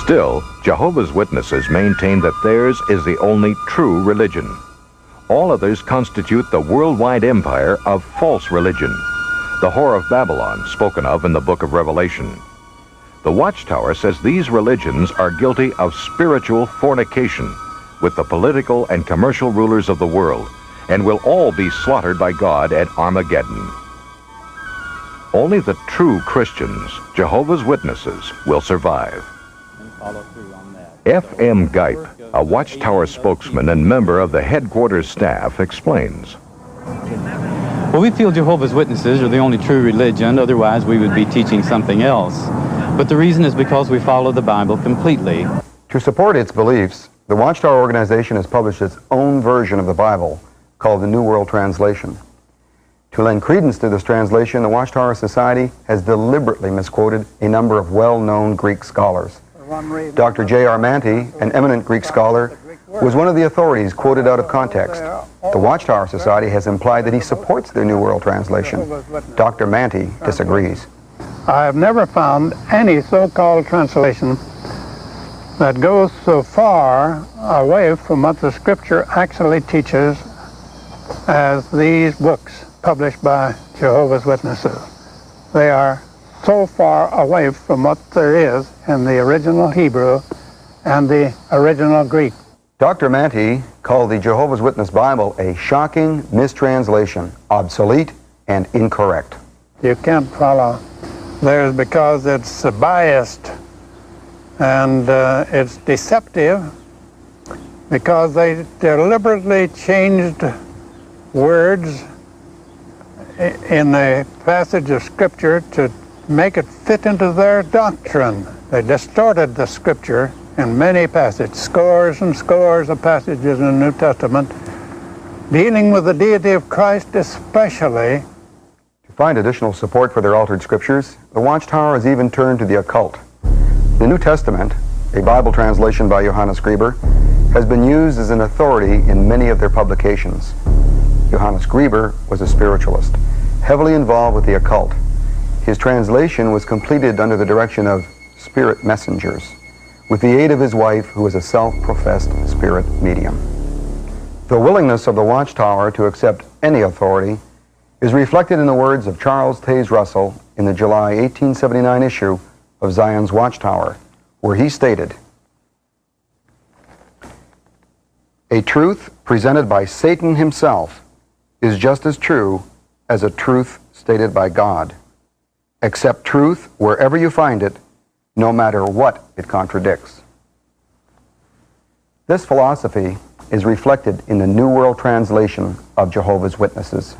Still, Jehovah's Witnesses maintain that theirs is the only true religion. All others constitute the worldwide empire of false religion, the Whore of Babylon spoken of in the book of Revelation. The Watchtower says these religions are guilty of spiritual fornication with the political and commercial rulers of the world, and will all be slaughtered by God at Armageddon. Only the true Christians, Jehovah's Witnesses, will survive. F.M. Gipe, a Watchtower spokesman and member of the headquarters staff, explains. Well, we feel Jehovah's Witnesses are the only true religion, otherwise we would be teaching something else. But the reason is because we follow the Bible completely. To support its beliefs, the Watchtower organization has published its own version of the Bible, called the New World Translation. To lend credence to this translation, the Watchtower Society has deliberately misquoted a number of well-known Greek scholars. Dr. J.R. Manty, an eminent Greek scholar, was one of the authorities quoted out of context. The Watchtower Society has implied that he supports their New World Translation. Dr. Manty disagrees. I have never found any so-called translation that goes so far away from what the Scripture actually teaches as these books published by Jehovah's Witnesses. They are so far away from what there is in the original Hebrew and the original Greek. Dr. Manty called the Jehovah's Witness Bible a shocking mistranslation, obsolete and incorrect. You can't follow theirs because it's biased and it's deceptive, because they deliberately changed words in a passage of Scripture to make it fit into their doctrine. They distorted the Scripture in many passages, scores and scores of passages in the New Testament, dealing with the deity of Christ especially. To find additional support for their altered Scriptures, the Watchtower has even turned to the occult. The New Testament, a Bible translation by Johannes Gruber, has been used as an authority in many of their publications. Johannes Gruber was a spiritualist, heavily involved with the occult. His translation was completed under the direction of spirit messengers, with the aid of his wife, who was a self-professed spirit medium. The willingness of the Watchtower to accept any authority is reflected in the words of Charles Taze Russell in the July 1879 issue of Zion's Watchtower, where he stated, "A truth presented by Satan himself is just as true as a truth stated by God. Accept truth wherever you find it, no matter what it contradicts." This philosophy is reflected in the New World Translation of Jehovah's Witnesses.